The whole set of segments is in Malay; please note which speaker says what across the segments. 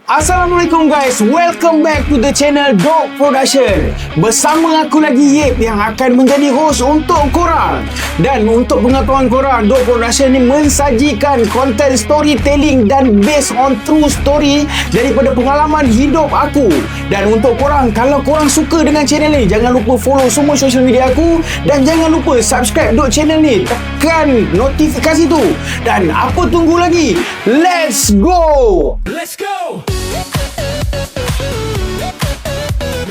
Speaker 1: Assalamualaikum guys, welcome back to the channel Dog Production. Bersama aku lagi Yip yang akan menjadi host untuk korang. Dan untuk pengetahuan korang, Dog Production ni mensajikan konten storytelling dan based on true story daripada pengalaman hidup aku. Dan untuk korang, kalau korang suka dengan channel ni, jangan lupa follow semua social media aku. Dan jangan lupa subscribe Dog channel ni, tekan notifikasi tu. Dan apa tunggu lagi? Let's go!
Speaker 2: Let's go!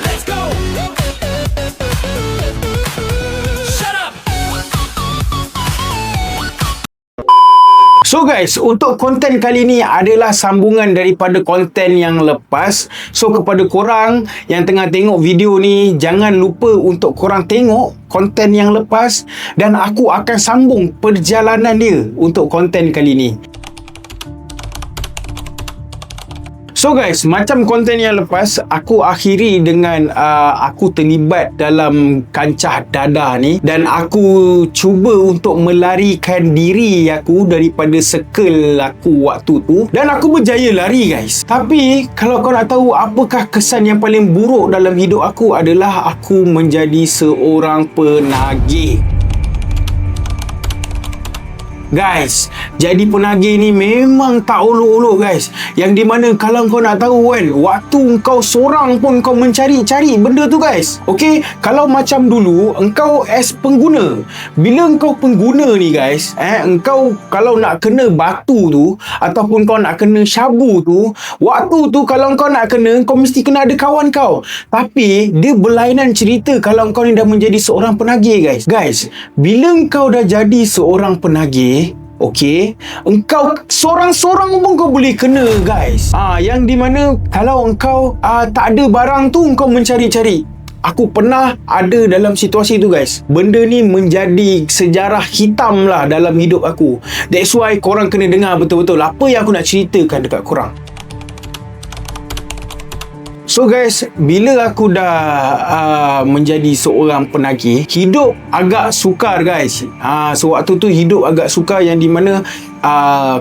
Speaker 2: Let's go! Shut up!
Speaker 1: So guys, untuk konten kali ni adalah sambungan daripada konten yang lepas. So kepada korang yang tengah tengok video ni, jangan lupa untuk korang tengok konten yang lepas. Dan aku akan sambung perjalanan dia untuk konten kali ni. So guys, macam konten yang lepas, aku akhiri dengan aku terlibat dalam kancah dadah ni. Dan aku cuba untuk melarikan diri aku daripada circle aku waktu tu. Dan aku berjaya lari guys. Tapi kalau kau nak tahu apakah kesan yang paling buruk dalam hidup aku, adalah aku menjadi seorang penagih. Guys, jadi penagih ni memang tak olok-olok guys. Yang di mana kalau kau nak tahu kan, waktu kau seorang pun kau mencari-cari benda tu guys. Okey, kalau macam dulu engkau as pengguna, bila engkau pengguna ni guys, engkau kalau nak kena batu tu ataupun kau nak kena syabu tu, waktu tu kalau kau nak kena, kau mesti kena ada kawan kau. Tapi dia berlainan cerita kalau kau ni dah menjadi seorang penagih guys. Guys, bila engkau dah jadi seorang penagih, okey, engkau sorang-sorang pun kau boleh kena guys. Yang di mana kalau engkau tak ada barang tu, engkau mencari-cari. Aku pernah ada dalam situasi tu guys. Benda ni menjadi sejarah hitam lah dalam hidup aku. That's why korang kena dengar betul-betul apa yang aku nak ceritakan dekat korang. So guys, bila aku dah menjadi seorang penagih, hidup agak sukar guys. So waktu tu hidup agak sukar, yang di mana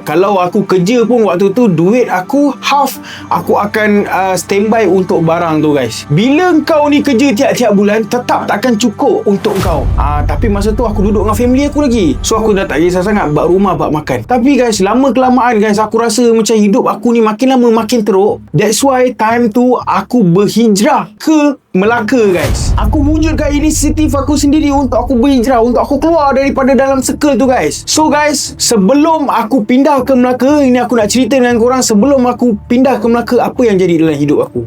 Speaker 1: kalau aku kerja pun waktu tu duit aku half, aku akan standby untuk barang tu guys. Bila kau ni kerja tiap-tiap bulan, tetap takkan cukup untuk kau. Tapi masa tu aku duduk dengan family aku lagi. So aku dah tak kisah sangat bak rumah, bak makan. Tapi guys, lama-kelamaan guys, aku rasa macam hidup aku ni makin lama makin teruk. That's why time tu aku berhijrah ke Melaka guys. Aku wujudkan inisiatif aku sendiri untuk aku berhijrah, untuk aku keluar daripada dalam circle tu guys. So guys, sebelum aku pindah ke Melaka, ini aku nak cerita dengan korang. Sebelum aku pindah ke Melaka, apa yang jadi dalam hidup aku.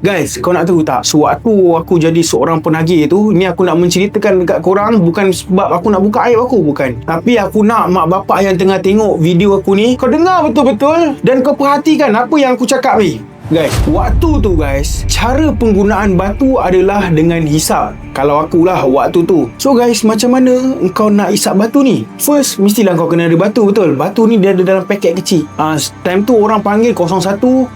Speaker 1: Guys, kau nak tahu tak, sewaktu aku jadi seorang penagih tu, ni aku nak menceritakan dekat korang bukan sebab aku nak buka aib aku, bukan. Tapi aku nak mak bapak yang tengah tengok video aku ni, kau dengar betul-betul dan kau perhatikan apa yang aku cakap ni. Guys, waktu tu guys, cara penggunaan batu adalah dengan hisap. Kalau akulah waktu tu. So guys, macam mana engkau nak hisap batu ni? First, mestilah kau kena ada batu, betul? Batu ni dia ada dalam paket kecil. Time tu orang panggil 01, 05.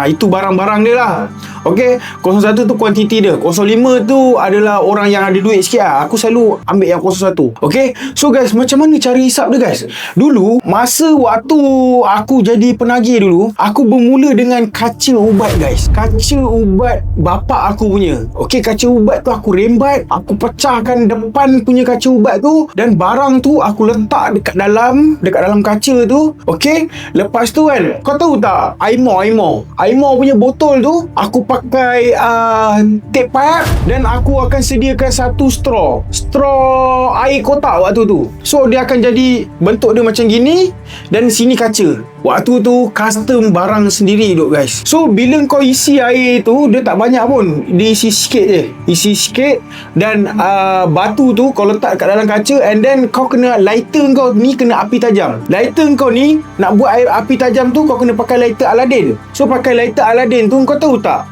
Speaker 1: Itu barang-barang dia lah. Okay, 01 tu kuantiti dia. 05 tu adalah orang yang ada duit sikit lah. Aku selalu ambil yang 01. Okay, so guys, macam mana cara hisap dia guys? Dulu, masa waktu aku jadi penagih dulu, aku bermula dengan kaca ubat guys. Kaca ubat bapak aku punya. Okay, kaca ubat tu aku rembat, aku pecahkan depan punya kaca ubat tu, dan barang tu aku letak dekat dalam kaca tu. Okay, lepas tu kan, kau tahu tak, Aimor punya botol tu aku pakai tape pipe, dan aku akan sediakan satu straw air kotak waktu tu. So dia akan jadi bentuk dia macam gini, dan sini kaca. Waktu tu custom barang sendiri duk guys. So bila kau isi air tu, dia tak banyak pun, dia isi sikit je. Isi sikit, dan batu tu kau letak kat dalam kaca, and then kau kena lighter kau ni kena api tajam. Lighter kau ni nak buat air api tajam tu, kau kena pakai lighter Aladdin. So pakai lighter Aladdin tu, kau tahu tak,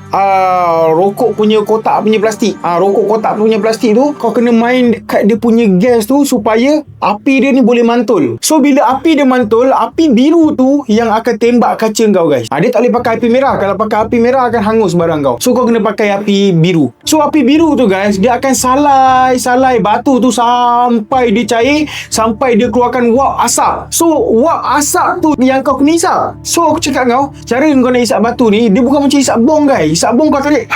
Speaker 1: rokok punya kotak punya plastik. Rokok kotak punya plastik tu kau kena main dekat dia punya gas tu supaya api dia ni boleh mantul. So bila api dia mantul, api biru tu yang akan tembak kaca kau guys. Dia tak boleh pakai api merah. Kalau pakai api merah akan hangus barang kau. So kau kena pakai api biru. So api biru tu guys, dia akan salai batu tu sampai dia cair, sampai dia keluarkan wap asap. So wap asap tu yang kau kena isap. So aku cakap kau, cara kau nak isap batu ni, dia bukan macam isap bong guys. Isap bong kau tarik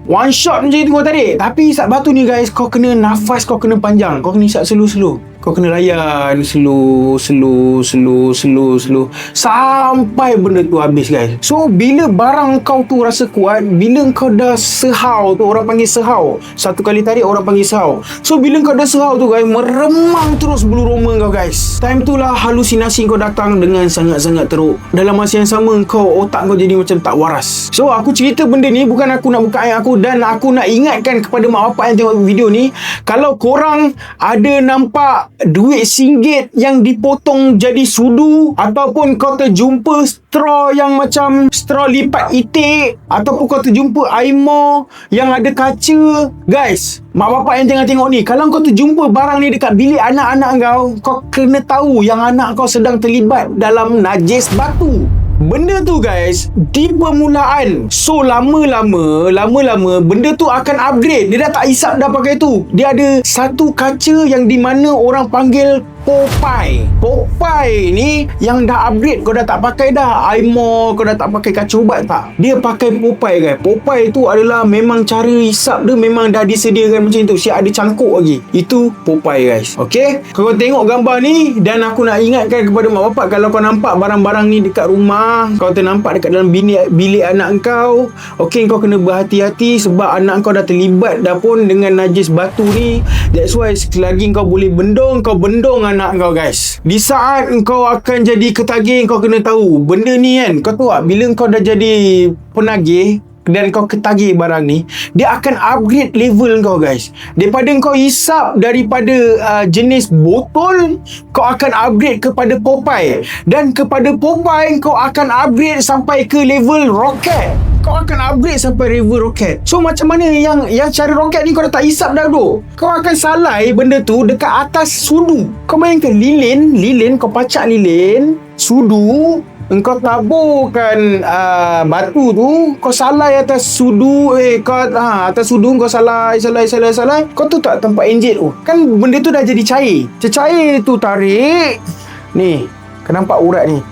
Speaker 1: one shot macam itu kau tarik. Tapi isap batu ni guys, kau kena nafas, kau kena panjang. Kau kena isap slow. Kau kena layan slow sampai benda tu habis guys. So bila barang kau tu rasa kuat, bila kau dah sehau tu, orang panggil sehau, satu kali tarik orang panggil sehau. So bila kau dah sehau tu guys, meremang terus bulu roma kau guys. Time tu lah halusinasi kau datang dengan sangat-sangat teruk. Dalam masa yang sama kau, otak kau jadi macam tak waras. So aku cerita benda ni bukan aku nak buka aib aku, dan aku nak ingatkan kepada mak bapak yang tengok video ni, kalau korang ada nampak duit RM1 yang dipotong jadi sudu, ataupun kau terjumpa straw yang macam straw lipat itik, ataupun kau terjumpa aimo yang ada kaca, guys, mak bapak yang tengah tengok ni, kalau kau terjumpa barang ni dekat bilik anak-anak kau, kau kena tahu yang anak kau sedang terlibat dalam najis batu. Benda tu guys, di permulaan. So lama-lama benda tu akan upgrade. Dia dah tak hisap dah pakai tu. Dia ada satu kaca yang di mana orang panggil Popeye. Popeye ni yang dah upgrade. Kau dah tak pakai dah Aimo, kau dah tak pakai kaca ubat tak. Dia pakai Popeye guys. Popeye tu adalah memang cara hisap dia memang dah disediakan macam tu. Siap ada cangkuk lagi. Itu Popeye guys. Okay, kau tengok gambar ni, dan aku nak ingatkan kepada mak bapak, kalau kau nampak barang-barang ni dekat rumah, kau ternampak dekat dalam bilik anak kau, okay, kau kena berhati-hati sebab anak kau dah terlibat dah pun dengan najis batu ni. That's why selagi kau boleh bendung, kau bendung anak kau guys. Di saat kau akan jadi ketagih, kau kena tahu benda ni kan, kau tahu tak, bila kau dah jadi penagih dan kau ketagih barang ni, dia akan upgrade level kau guys. Daripada kau hisap daripada jenis botol, kau akan upgrade kepada Popeye, dan kepada Popeye kau akan upgrade sampai ke level roket. Kau akan upgrade sampai level roket. So macam mana yang cara roket ni kau dah tak hisap dah tu, kau akan salai benda tu dekat atas sudu. Kau bayangkan lilin, kau pacak lilin, sudu, engkau taburkan batu tu, kau salai atas sudu, atas sudu kau salai. Kau tu tak tempat enjit tu, kan benda tu dah jadi cair. Cair tu tarik ni, kau nampak urat ni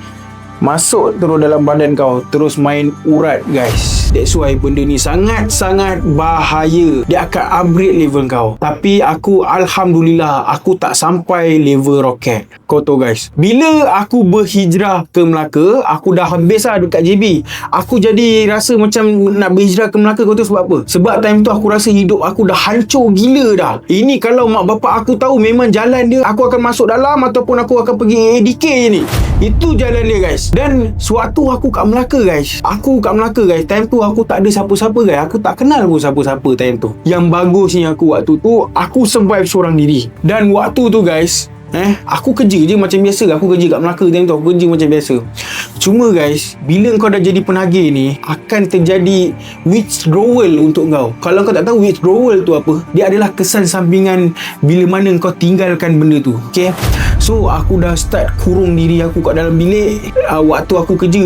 Speaker 1: masuk terus dalam badan kau, terus main urat guys. That's why benda ni sangat-sangat bahaya. Dia akan upgrade level kau. Tapi aku alhamdulillah, aku tak sampai level roket. Kau tahu guys, bila aku berhijrah ke Melaka, aku dah habis lah dekat JB. Aku jadi rasa macam nak berhijrah ke Melaka. Kau tahu sebab apa? Sebab time tu aku rasa hidup aku dah hancur gila dah. Ini kalau mak bapak aku tahu, memang jalan dia, aku akan masuk dalam ataupun aku akan pergi ADK je ni. Itu jalan dia guys. Dan suatu aku kat Melaka guys, time tu aku tak ada siapa-siapa guys. Aku tak kenal pun siapa-siapa time tu. Yang bagusnya aku waktu tu, aku survive seorang diri. Dan waktu tu guys, aku kerja je macam biasa. Aku kerja kat Melaka time tu, aku kerja macam biasa. Cuma guys, bila kau dah jadi penagih ni, akan terjadi withdrawal untuk kau. Kalau kau tak tahu withdrawal tu apa, dia adalah kesan sampingan bila mana kau tinggalkan benda tu. Okay, so aku dah start kurung diri aku kat dalam bilik. Waktu aku kerja.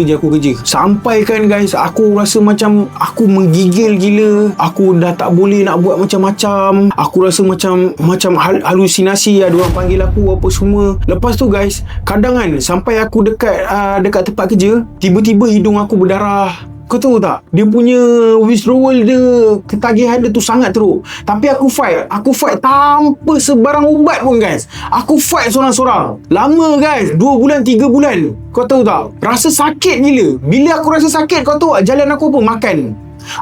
Speaker 1: Sampai kan guys, aku rasa macam aku menggigil gila. Aku dah tak boleh nak buat macam-macam. Aku rasa macam halusinasi. Ada orang panggil aku apa semua. Lepas tu guys, kadang kan sampai aku dekat tempat kerja, tiba-tiba hidung aku berdarah. Kau tahu tak, dia punya withdrawal dia, ketagihan dia tu sangat teruk. Tapi aku fight tanpa sebarang ubat pun guys. Aku fight seorang-seorang. Lama guys, 2 bulan 3 bulan. Kau tahu tak, rasa sakit gila. Bila aku rasa sakit, kau tahu tak jalan aku apa? Makan.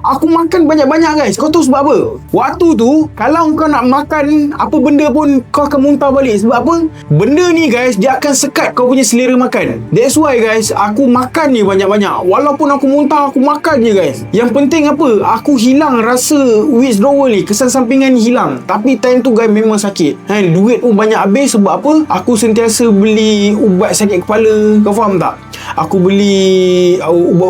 Speaker 1: Aku makan banyak-banyak guys. Kau tahu sebab apa? Waktu tu, kalau kau nak makan apa benda pun, kau akan muntah balik. Sebab apa? Benda ni guys, dia akan sekat kau punya selera makan. That's why guys, aku makan ni banyak-banyak. Walaupun aku muntah, aku makan je guys. Yang penting apa? Aku hilang rasa withdrawal ni. Kesan sampingan ni hilang. Tapi time tu guys memang sakit. Duit pun banyak habis. Sebab apa? Aku sentiasa beli ubat sakit kepala. Kau faham tak? Aku beli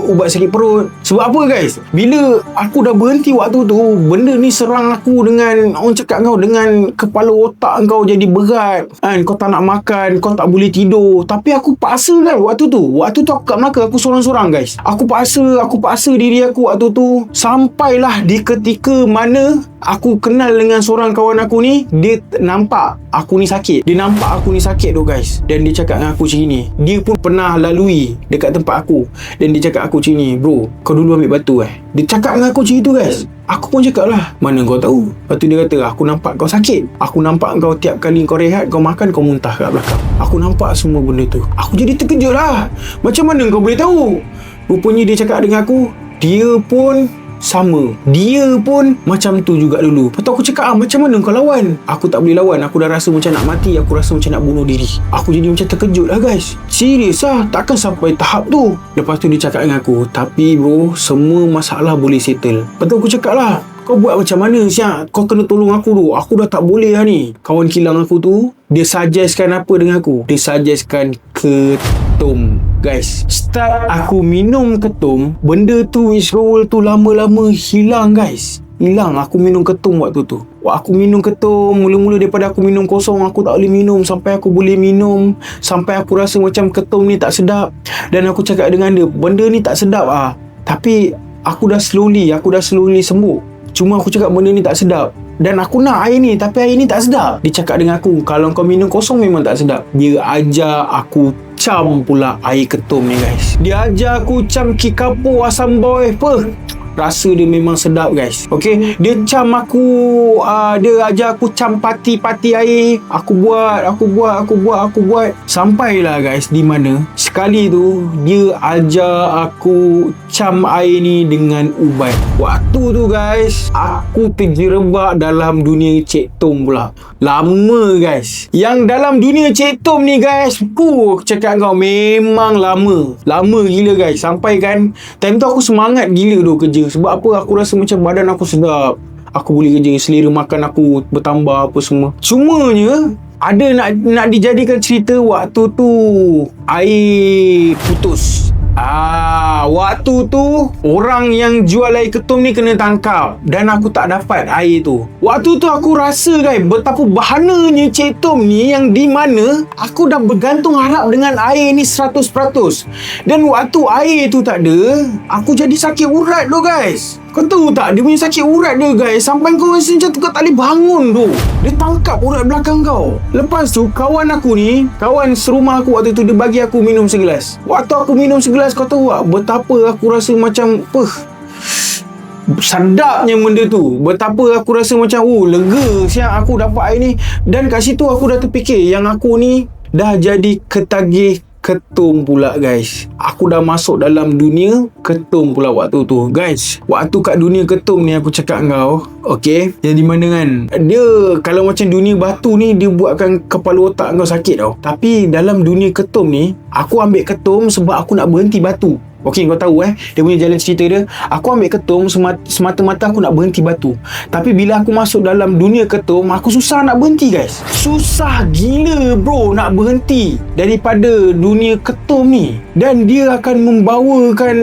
Speaker 1: ubat sakit perut. Sebab apa guys? Bila aku dah berhenti waktu tu, benda ni serang aku dengan, orang cakap kau, dengan kepala otak kau jadi berat kan? Kau tak nak makan, kau tak boleh tidur. Tapi aku paksa kan waktu tu aku kat Melaka, aku sorang-sorang guys. Aku paksa diri aku waktu tu. Sampailah di ketika mana aku kenal dengan seorang kawan aku ni. Dia nampak aku ni sakit. Dia nampak aku ni sakit tu guys. Dan dia cakap dengan aku macam ni. Dia pun pernah lalui dekat tempat aku. Dan dia cakap aku macam ni, bro, kau dulu ambil batu Dia cakap dengan aku macam itu guys. Aku pun cakap lah, mana kau tahu? Lepas tu dia kata, aku nampak kau sakit. Aku nampak kau tiap kali kau rehat, kau makan, kau muntah kat belakang. Aku nampak semua benda tu. Aku jadi terkejut lah. Macam mana kau boleh tahu? Rupanya dia cakap dengan aku, dia pun sama. Dia pun macam tu juga dulu. Lepas tu aku cakap, macam mana kau lawan? Aku tak boleh lawan. Aku dah rasa macam nak mati. Aku rasa macam nak bunuh diri. Aku jadi macam terkejut lah guys. Serius lah. Takkan sampai tahap tu. Lepas tu dia cakap dengan aku, tapi bro, semua masalah boleh settle. Lepas tu aku cakap lah, kau buat macam mana siap? Kau kena tolong aku tu. Aku dah tak boleh lah ni. Kawan kilang aku tu, dia suggestkan apa dengan aku? Dia suggestkan ketum. Guys, start aku minum ketum, benda tu withdrawal tu lama-lama hilang guys. Hilang. Aku minum ketum waktu tu. Aku minum ketum, mula-mula daripada aku minum kosong, aku tak boleh minum, sampai aku boleh minum, sampai aku rasa macam ketum ni tak sedap. Dan aku cakap dengan dia, benda ni tak sedap tapi aku dah slowly sembuh. Cuma aku cakap benda ni tak sedap. Dan aku nak air ni, tapi air ni tak sedap. Dia cakap dengan aku, kalau kau minum kosong memang tak sedap. Dia ajar aku cam pula air ketum ni guys. Dia ajar aku cam kikapo asam boy apa. Rasa dia memang sedap guys. Okay, dia cam aku, dia ajar aku cam pati-pati air. Aku buat. Sampailah guys di mana sekali tu dia ajar aku cam air ni dengan ubat. Waktu tu guys, aku terjerebak dalam dunia Cik Tom pula. Lama guys. Yang dalam dunia Cik Tom ni guys, aku cakap kau, memang lama gila guys. Sampai kan time tu aku semangat gila tu kerja. Sebab apa? Aku rasa macam badan aku sedap, aku boleh kerja, selera makan aku bertambah apa semua. Cumanya ada nak dijadikan cerita waktu tu air putus. Waktu tu orang yang jual air ketum ni kena tangkap dan aku tak dapat air tu. Waktu tu aku rasa guys, betapa bahananya Cik Tom ni, yang di mana aku dah bergantung harap dengan air ni 100%. Dan waktu air tu tak ada, aku jadi sakit urat tu guys. Kau tahu tak, dia punya sakit urat dia guys, sampai kau rasa macam tu kau tak boleh bangun tu. Dia tangkap urat belakang kau. Lepas tu kawan aku ni, kawan serumah aku waktu tu, dia bagi aku minum segelas. Waktu aku minum segelas, kau tahu tak betapa aku rasa macam sedapnya benda tu. Betapa aku rasa macam lega siap aku dapat air ni. Dan kat situ aku dah terfikir yang aku ni dah jadi ketagih ketum pula guys. Aku dah masuk dalam dunia ketum pula waktu tu guys. Waktu kat dunia ketum ni aku cakap kau, okay, yang di mana kan, dia kalau macam dunia batu ni, dia buatkan kepala otak kau sakit tau. Tapi dalam dunia ketum ni, aku ambil ketum sebab aku nak berhenti batu. Okey, kau tahu dia punya jalan cerita dia. Aku ambil ketum semata-mata aku nak berhenti batu. Tapi bila aku masuk dalam dunia ketum, aku susah nak berhenti guys. Susah gila bro nak berhenti daripada dunia ketum ni. Dan dia akan membawakan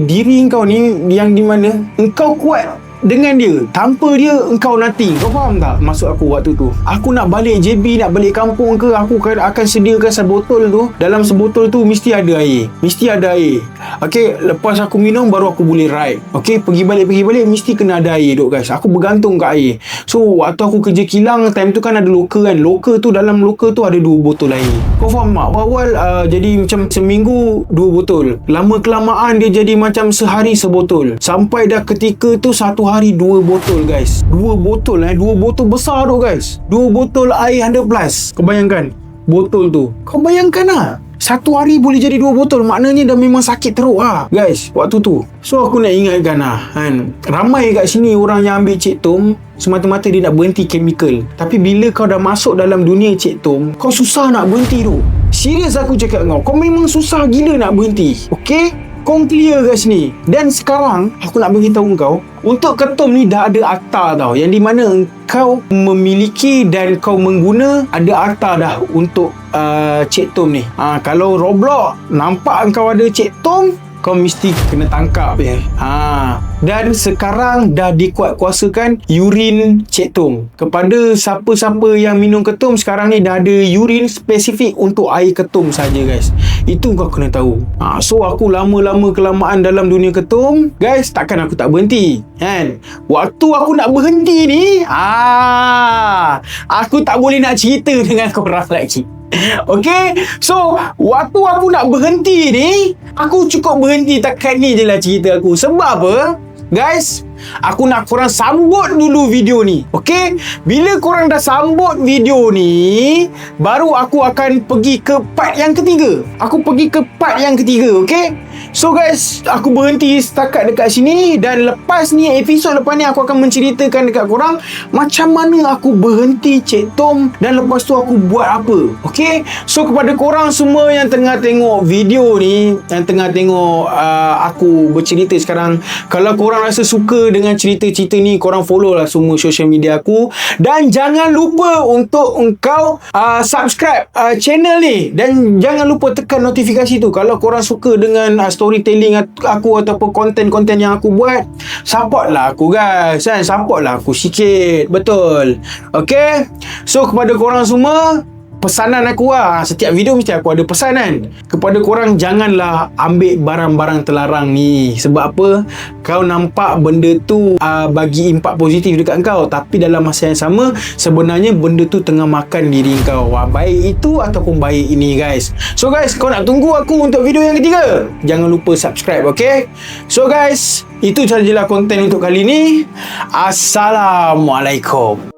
Speaker 1: diri kau ni, yang di mana engkau kuat dengan dia. Tanpa dia engkau nothing. Kau faham tak maksud aku waktu tu? Aku nak balik JB, nak balik kampung ke, aku akan sediakan sebotol tu. Dalam sebotol tu mesti ada air. Okay, lepas aku minum baru aku boleh ride. Okay, pergi balik mesti kena ada air duk guys. Aku bergantung kat air. So waktu aku kerja kilang, time tu kan ada loker kan. Loker tu, dalam loker tu ada 2 botol air. Kau faham tak? Awal jadi macam seminggu 2 botol. Lama kelamaan dia jadi macam sehari sebotol. Sampai dah ketika tu 1 hari 2 botol guys. 2 botol 2 botol besar tu guys. 2 botol air 100 plus. Kau bayangkan botol tu. Kau bayangkan lah, 1 hari boleh jadi 2 botol. Maknanya dah memang sakit teruk guys waktu tu. So aku nak ingatkan kan, ramai kat sini orang yang ambil Cik Tom semata-mata dia nak berhenti chemical. Tapi bila kau dah masuk dalam dunia Cik Tom, kau susah nak berhenti tu. Serius aku cakap kau memang susah gila nak berhenti. Okay, Kong clear kat sini. Dan sekarang aku nak beritahu kau, untuk ketum ni dah ada akta tau, yang di mana kau memiliki dan kau mengguna ada akta dah untuk Cik Tom ni. Kalau Roblox nampak kau ada Cik Tom, kau mesti kena tangkap ya. Dan sekarang dah dikuatkuasakan urin Cik Tom. Kepada siapa-siapa yang minum ketum, sekarang ni dah ada urin spesifik untuk air ketum saja guys. Itu kau kena tahu. So aku lama-lama kelamaan dalam dunia ketum, guys, takkan aku tak berhenti kan. Waktu aku nak berhenti ni, aku tak boleh nak cerita dengan korang lagi. Okay, so waktu aku nak berhenti ni, aku cukup berhenti takat ni je lah cerita aku. Sebab apa? Guys, aku nak korang sambut dulu video ni. Okay, bila korang dah sambut video ni, baru aku akan pergi ke part yang ketiga. Okay. So guys, aku berhenti setakat dekat sini. Dan lepas ni, episod lepas ni, aku akan menceritakan dekat korang macam mana aku berhenti Cik Tom, dan lepas tu aku buat apa. Okay, so kepada korang semua yang tengah tengok video ni, yang tengah tengok aku bercerita sekarang, kalau korang rasa suka dengan cerita-cerita ni, korang follow lah semua social media aku. Dan jangan lupa untuk engkau subscribe channel ni. Dan jangan lupa tekan notifikasi tu. Kalau korang suka dengan storytelling aku ataupun konten-konten yang aku buat, support lah aku guys kan. Support lah aku sikit. Betul. Okay, so kepada korang semua, pesanan aku setiap video mesti aku ada pesan kan. Kepada korang, janganlah ambil barang-barang terlarang ni. Sebab apa? Kau nampak benda tu bagi impak positif dekat kau, tapi dalam masa yang sama sebenarnya benda tu tengah makan diri kau. Baik itu ataupun baik ini guys. So guys, kau nak tunggu aku untuk video yang ketiga? Jangan lupa subscribe, okay? So guys, itu sahajalah konten untuk kali ni. Assalamualaikum.